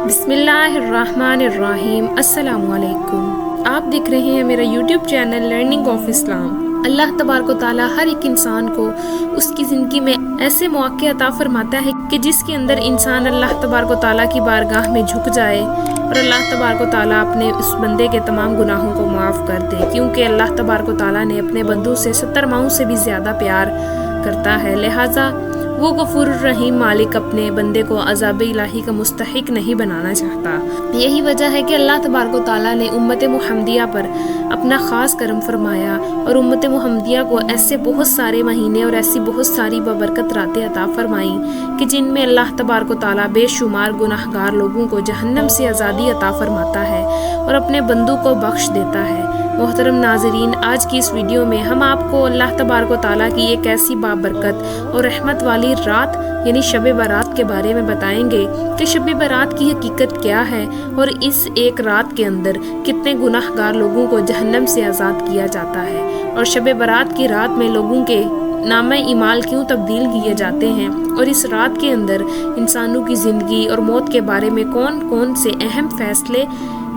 بسم اللہ الرحمن الرحیم۔ السلام علیکم۔ آپ دیکھ رہے ہیں میرا یوٹیوب چینل لرننگ آف اسلام۔ اللہ تبارک و تعالیٰ ہر ایک انسان کو اس کی زندگی میں ایسے مواقع عطا فرماتا ہے کہ جس کے اندر انسان اللہ تبارک و تعالیٰ کی بارگاہ میں جھک جائے اور اللہ تبارک و تعالیٰ اپنے اس بندے کے تمام گناہوں کو معاف کر دے، کیونکہ اللہ تبارک و تعالیٰ نے اپنے بندوں سے 70 ماؤں سے بھی زیادہ پیار کرتا ہے، لہٰذا وہ غفور الرحیم مالک اپنے بندے کو عذاب الہی کا مستحق نہیں بنانا چاہتا۔ یہی وجہ ہے کہ اللہ تبارک و تعالیٰ نے امت محمدیہ پر اپنا خاص کرم فرمایا اور امت محمدیہ کو ایسے بہت سارے مہینے اور ایسی بہت ساری بابرکت راتیں عطا فرمائیں کہ جن میں اللہ تبارک و تعالیٰ بے شمار گناہگار لوگوں کو جہنم سے آزادی عطا فرماتا ہے اور اپنے بندوں کو بخش دیتا ہے۔ محترم ناظرین، آج کی اس ویڈیو میں ہم آپ کو اللہ تبارک و تعالیٰ کی ایک ایسی بابرکت اور رحمت والی رات یعنی شب برات کے بارے میں بتائیں گے کہ شب برات کی حقیقت کیا ہے اور اس ایک رات کے اندر کتنے گناہ گار لوگوں کو جہنم سے آزاد کیا جاتا ہے، اور شب برات کی رات میں لوگوں کے نامہ اعمال کیوں تبدیل کیے جاتے ہیں، اور اس رات کے اندر انسانوں کی زندگی اور موت کے بارے میں کون کون سے اہم فیصلے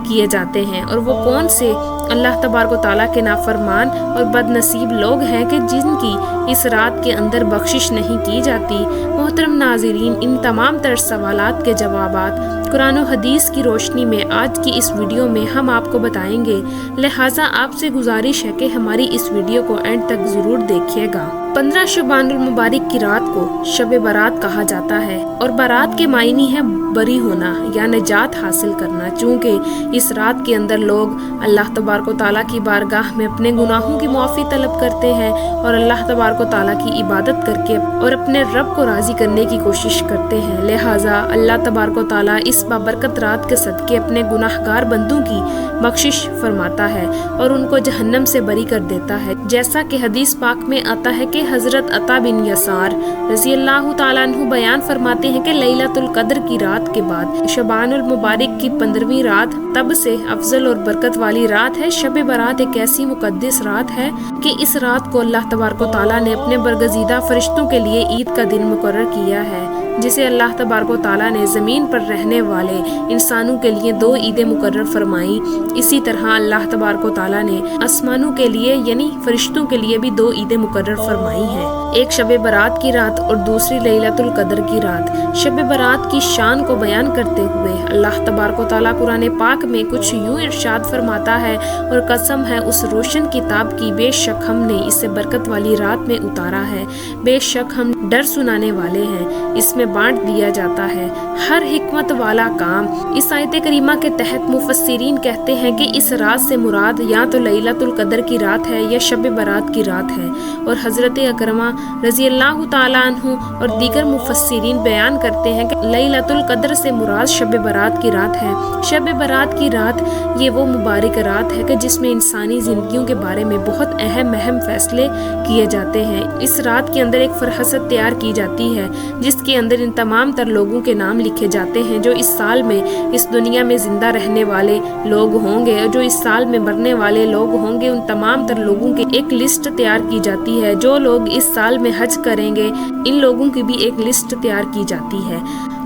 کیے جاتے ہیں، اور وہ کون سے اللہ تبارک و تعالیٰ کے نافرمان اور بد نصیب لوگ ہیں کہ جن کی اس رات کے اندر بخشش نہیں کی جاتی۔ محترم ناظرین، ان تمام تر سوالات کے جوابات قرآن و حدیث کی روشنی میں آج کی اس ویڈیو میں ہم آپ کو بتائیں گے، لہٰذا آپ سے گزارش ہے کہ ہماری اس ویڈیو کو اینڈ تک ضرور دیکھیے گا۔ 15 شعبان المبارک کی رات کو شب برات کہا جاتا ہے، اور برات کے معنی ہے بری ہونا یا نجات حاصل کرنا، چونکہ اس رات کے اندر لوگ اللہ تبارک و تعالیٰ کی بارگاہ میں اپنے گناہوں کی معافی طلب کرتے ہیں اور اللہ تبارک و تعالیٰ کی عبادت کر کے اور اپنے رب کو راضی کرنے کی کوشش کرتے ہیں، لہٰذا اللہ تبارک و تعالیٰ اس بابرکت رات کے صدقے اپنے گناہ گار بندوں کی بخشش فرماتا ہے اور ان کو جہنم سے بری کر دیتا ہے، جیسا کہ حدیث پاک میں آتا ہے کہ حضرت عطا بن یسار رضی اللہ تعالیٰ عنہ بیان فرماتے ہیں کہ لیلۃ القدر کی رات کے بعد شعبان المبارک کی 15ویں رات تب سے افضل اور برکت والی رات ہے۔ شب برات ایک ایسی مقدس رات ہے کہ اس رات کو اللہ تبارک و تعالیٰ نے اپنے برگزیدہ فرشتوں کے لیے عید کا دن مقرر کیا ہے، جسے اللہ تبارک و تعالیٰ نے زمین پر رہنے والے انسانوں کے لیے 2 عیدیں مقرر فرمائیں۔ اسی طرح اللہ تبارک و تعالیٰ نے آسمانوں کے لیے یعنی فرشتوں کے لیے بھی 2 عیدیں مقرر فرمائی ہیں، ایک شب برات کی رات اور دوسری لیلۃ القدر کی رات۔ شب برات کی شان کو بیان کرتے ہوئے اللہ تبارک و تعالیٰ قرآن پاک میں کچھ یوں ارشاد فرماتا ہے، اور قسم ہے اس روشن کتاب کی، بے شک ہم نے اسے برکت والی رات میں اتارا ہے، بے شک ہم ڈر سنانے والے ہیں، اس میں بانٹ دیا جاتا ہے ہر حکمت والا کام۔ اس آیت کریمہ کے تحت مفسرین کہتے ہیں کہ اس رات سے مراد یا تو لیلۃ القدر کی رات ہے یا شب برات کی رات ہے، اور حضرت اکرمہ رضی اللہ تعالیٰ عنہ اور دیگر مفسرین بیان کرتے ہیں کہ لیلۃ القدر سے مراد شب برات کی رات ہے۔ شب برات کی رات یہ وہ مبارک رات ہے کہ جس میں انسانی زندگیوں کے بارے میں بہت اہم فیصلے کیے جاتے ہیں۔ اس رات کے اندر ایک فہرست تیار کی جاتی ہے جس کے اندر ان تمام تر لوگوں کے نام لکھے جاتے ہیں جو اس سال میں اس دنیا میں زندہ رہنے والے لوگ ہوں گے اور جو اس سال میں مرنے والے لوگ ہوں گے۔ ان تمام تر لوگوں کی ایک لسٹ تیار کی جاتی ہے، جو لوگ اس سال میں حج کریں گے ان لوگوں کی بھی ایک لسٹ تیار کی جاتی ہے۔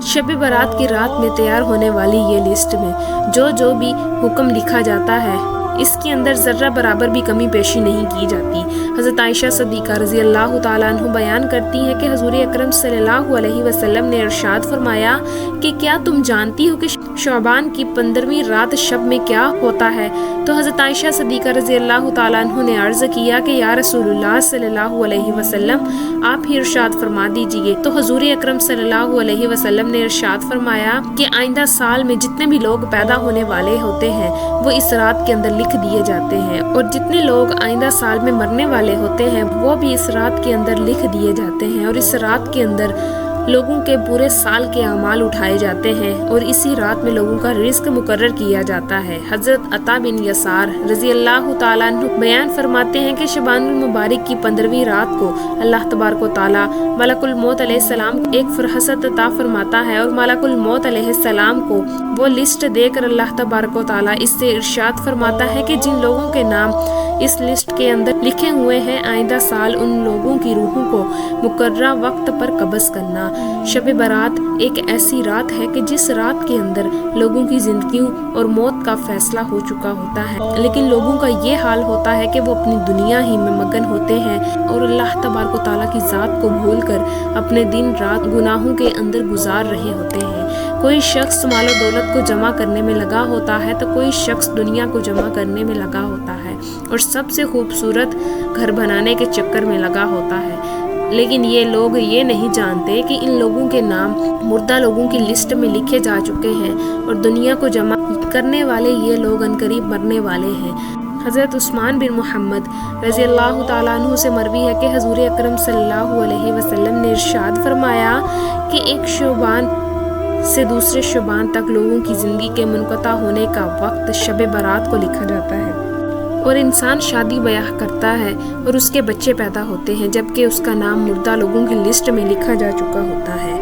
شب برات کی رات میں تیار ہونے والی یہ لسٹ میں جو بھی حکم لکھا جاتا ہے اس کے اندر ذرہ برابر بھی کمی بیشی نہیں کی جاتی۔ حضرت عائشہ صدیقہ رضی اللہ تعالیٰ عنہ بیان کرتی ہیں کہ حضور اکرم صلی اللہ علیہ وسلم نے ارشاد فرمایا کہ کیا تم جانتی ہو کہ شعبان کی 15ویں رات شب میں کیا ہوتا ہے؟ تو حضرت عائشہ صدیقہ رضی اللہ تعالیٰ عنہ نے عرض کیا کہ یا رسول اللہ صلی اللہ علیہ وسلم آپ ہی ارشاد فرما دیجئے۔ تو حضور اکرم صلی اللہ علیہ وسلم نے ارشاد فرمایا کہ آئندہ سال میں جتنے بھی لوگ پیدا ہونے والے ہوتے ہیں وہ اس رات کے اندر لکھ دیے جاتے ہیں، اور جتنے لوگ آئندہ سال میں مرنے والے ہوتے ہیں وہ بھی اس رات کے اندر لکھ دیے جاتے ہیں، اور اس رات کے اندر لوگوں کے پورے سال کے اعمال اٹھائے جاتے ہیں اور اسی رات میں لوگوں کا رزق مقرر کیا جاتا ہے۔ حضرت عطا بن یسار رضی اللہ تعالیٰ عنہ بیان فرماتے ہیں کہ شعبان المبارک کی 15ویں رات کو اللہ تبارک و تعالیٰ ملک الموت علیہ السلام کو ایک فہرست عطا فرماتا ہے، اور ملک الموت علیہ السلام کو وہ لسٹ دے کر اللہ تبارک و تعالیٰ اس سے ارشاد فرماتا ہے کہ جن لوگوں کے نام اس لسٹ کے اندر لکھے ہوئے ہیں آئندہ سال ان لوگوں کی روحوں کو مقررہ وقت پر قبض کرنا۔ شب برات ایک ایسی رات ہے کہ جس رات کے اندر لوگوں کی زندگیوں اور موت کا فیصلہ ہو چکا ہوتا ہے، لیکن لوگوں کا یہ حال ہوتا ہے کہ وہ اپنی دنیا ہی میں مگن ہوتے ہیں اور اللہ تبارک و تعالیٰ کی ذات کو بھول کر اپنے دن رات گناہوں کے اندر گزار رہے ہوتے ہیں۔ کوئی شخص مال و دولت کو جمع کرنے میں لگا ہوتا ہے تو کوئی شخص دنیا کو جمع کرنے میں لگا ہوتا ہے اور سب سے خوبصورت گھر بنانے کے چکر میں لگا ہوتا ہے، لیکن یہ لوگ یہ نہیں جانتے کہ ان لوگوں کے نام مردہ لوگوں کی لسٹ میں لکھے جا چکے ہیں اور دنیا کو جمع کرنے والے یہ لوگ عنقریب مرنے والے ہیں۔ حضرت عثمان بن محمد رضی اللہ تعالیٰ عنہ سے مروی ہے کہ حضور اکرم صلی اللہ علیہ وسلم نے ارشاد فرمایا کہ ایک شعبان سے دوسرے شعبان تک لوگوں کی زندگی کے منقطع ہونے کا وقت شب برات کو لکھا جاتا ہے، اور انسان شادی بیاہ کرتا ہے اور اس کے بچے پیدا ہوتے ہیں جبکہ اس کا نام مردہ لوگوں کی لسٹ میں لکھا جا چکا ہوتا ہے۔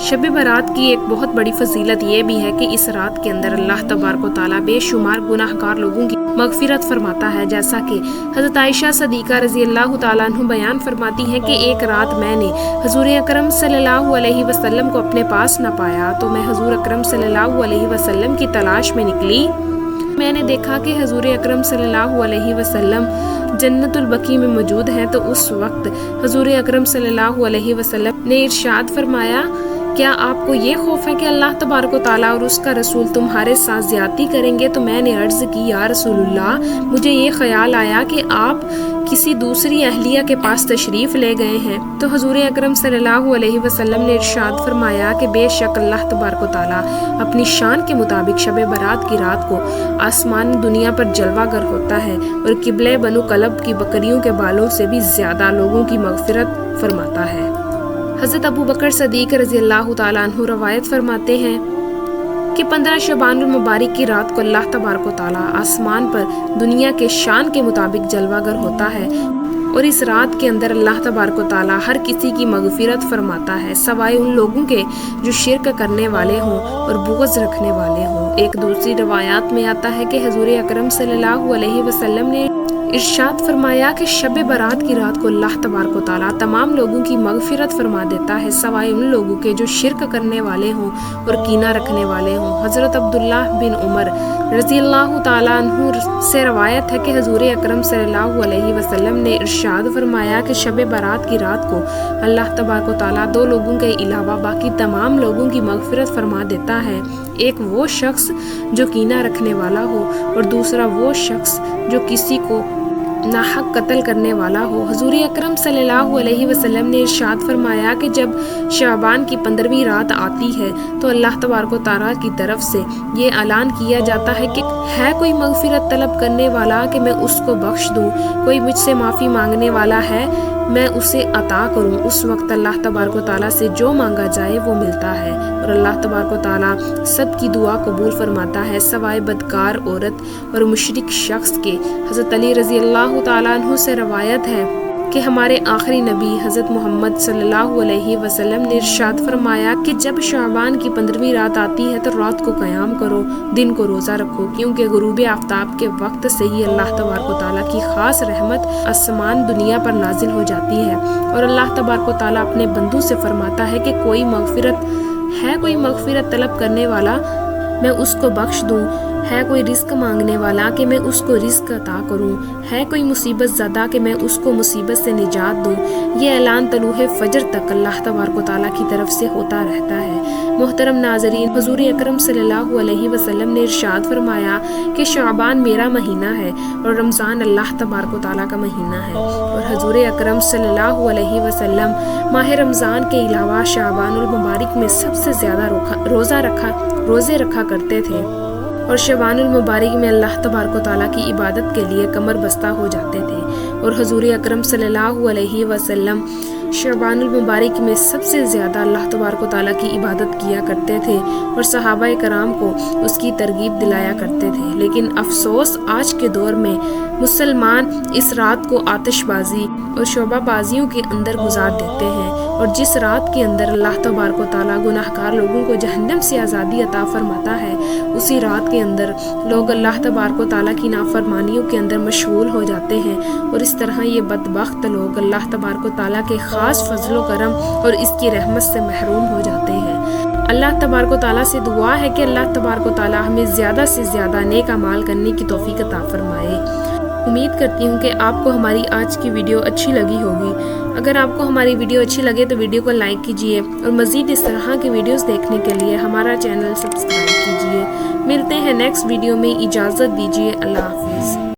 شب برات کی ایک بہت بڑی فضیلت یہ بھی ہے کہ اس رات کے اندر اللہ تبارک و تعالیٰ بے شمار گناہ گار لوگوں کی مغفرت فرماتا ہے، جیسا کہ حضرت عائشہ صدیقہ رضی اللہ تعالیٰ عنہ بیان فرماتی ہیں کہ ایک رات میں نے حضور اکرم صلی اللہ علیہ وسلم کو اپنے پاس نہ پایا تو میں حضور اکرم صلی اللہ علیہ وسلم کی تلاش میں نکلی۔ میں نے دیکھا کہ حضور اکرم صلی اللہ علیہ وسلم جنت البقیع میں موجود ہیں، تو اس وقت حضور اکرم صلی اللہ علیہ وسلم نے ارشاد فرمایا، کیا آپ کو یہ خوف ہے کہ اللہ تبارک و تعالیٰ اور اس کا رسول تمہارے ساتھ زیادتی کریں گے؟ تو میں نے عرض کی، یا رسول اللہ، مجھے یہ خیال آیا کہ آپ کسی دوسری اہلیہ کے پاس تشریف لے گئے ہیں۔ تو حضور اکرم صلی اللہ علیہ وسلم نے ارشاد فرمایا کہ بے شک اللہ تبارک و تعالیٰ اپنی شان کے مطابق شب برات کی رات کو آسمان دنیا پر جلوہ گر ہوتا ہے اور قبلہ بنو کلب کی بکریوں کے بالوں سے بھی زیادہ لوگوں کی مغفرت فرماتا ہے۔ حضرت ابو بکر صدیق رضی اللہ تعالیٰ عنہ روایت فرماتے ہیں کہ 15 شعبان المبارک کی رات کو اللہ تبارک و تعالیٰ آسمان پر دنیا کے شان کے مطابق جلوہ گر ہوتا ہے اور اس رات کے اندر اللہ تبارک و تعالیٰ ہر کسی کی مغفرت فرماتا ہے سوائے ان لوگوں کے جو شرک کرنے والے ہوں اور بغض رکھنے والے ہوں۔ ایک دوسری روایات میں آتا ہے کہ حضور اکرم صلی اللہ علیہ وسلم نے ارشاد فرمایا کہ شب برات کی رات کو اللہ تبارک و تعالیٰ تمام لوگوں کی مغفرت فرما دیتا ہے سوائے ان لوگوں کے جو شرک کرنے والے ہوں اور کینہ رکھنے والے ہوں۔ حضرت عبداللہ بن عمر رضی اللہ تعالیٰ عنہ سے روایت ہے کہ حضور اکرم صلی اللہ علیہ وسلم نے ارشاد فرمایا کہ شب برات کی رات کو اللہ تبارک و تعالیٰ دو لوگوں کے علاوہ باقی تمام لوگوں کی مغفرت فرما دیتا ہے، ایک وہ شخص جو کینہ رکھنے والا ہو اور دوسرا وہ شخص جو کسی کو ناحق قتل کرنے والا ہو۔ حضور اکرم صلی اللہ علیہ وسلم نے ارشاد فرمایا کہ جب شعبان کی 15ویں رات آتی ہے تو اللہ تبارک و تعالیٰ کی طرف سے یہ اعلان کیا جاتا ہے کہ ہے کوئی مغفرت طلب کرنے والا کہ میں اس کو بخش دوں، کوئی مجھ سے معافی مانگنے والا ہے میں اسے عطا کروں۔ اس وقت اللہ تبارک و تعالیٰ سے جو مانگا جائے وہ ملتا ہے اور اللہ تبارک و تعالیٰ سب کی دعا قبول فرماتا ہے سوائے بدکار عورت اور مشرک شخص کے۔ حضرت علی رضی اللہ تعالیٰ عنہ سے روایت ہے کہ ہمارے آخری نبی حضرت محمد صلی اللہ علیہ وسلم نے ارشاد فرمایا کہ جب شعبان کی 15ویں رات آتی ہے تو رات کو قیام کرو، دن کو روزہ رکھو، کیونکہ غروب آفتاب کے وقت سے ہی اللہ تبارک و تعالیٰ کی خاص رحمت آسمان دنیا پر نازل ہو جاتی ہے اور اللہ تبارک و تعالیٰ اپنے بندوں سے فرماتا ہے کہ کوئی مغفرت طلب کرنے والا میں اس کو بخش دوں، ہے کوئی رزق مانگنے والا کہ میں اس کو رزق عطا کروں، ہے کوئی مصیبت زدہ کہ میں اس کو مصیبت سے نجات دوں۔ یہ اعلان طلوع فجر تک اللہ تبارک و تعالیٰ کی طرف سے ہوتا رہتا ہے۔ محترم ناظرین، حضور اکرم صلی اللہ علیہ وسلم نے ارشاد فرمایا کہ شعبان میرا مہینہ ہے اور رمضان اللہ تبارک و تعالیٰ کا مہینہ ہے، اور حضور اکرم صلی اللہ علیہ وسلم ماہ رمضان کے علاوہ شعبان المبارک میں سب سے زیادہ روزے رکھا کرتے تھے اور شعبان المبارک میں اللہ تبارک و تعالیٰ کی عبادت کے لیے کمر بستہ ہو جاتے تھے، اور حضور اکرم صلی اللہ علیہ وسلم شعبان المبارک میں سب سے زیادہ اللہ تبارک و تعالیٰ کی عبادت کیا کرتے تھے اور صحابہ کرام کو اس کی ترغیب دلایا کرتے تھے۔ لیکن افسوس آج کے دور میں مسلمان اس رات کو آتش بازی اور شعبہ بازیوں کے اندر گزار دیتے ہیں اور جس رات کے اندر اللہ تبارک و تعالیٰ گناہگار لوگوں کو جہنم سے آزادی عطا فرماتا ہے، اسی رات کے اندر لوگ اللہ تبارک و تعالیٰ کی نافرمانیوں کے اندر مشغول ہو جاتے ہیں، اور اس طرح یہ بدبخت لوگ اللہ تبارک و تعالیٰ کے خاص فضل و کرم اور اس کی رحمت سے محروم ہو جاتے ہیں۔ اللہ تبارک و تعالیٰ سے دعا ہے کہ اللہ تبارک و تعالیٰ ہمیں زیادہ سے زیادہ نیک اعمال کرنے کی توفیق عطا فرمائے۔ امید کرتی ہوں کہ آپ کو ہماری آج کی ویڈیو اچھی لگی ہوگی۔ اگر آپ کو ہماری ویڈیو اچھی لگے تو ویڈیو کو لائک کیجئے اور مزید اس طرح کی ویڈیوز دیکھنے کے لیے ہمارا چینل سبسکرائب کیجئے۔ ملتے ہیں نیکسٹ ویڈیو میں، اجازت دیجئے، اللہ حافظ۔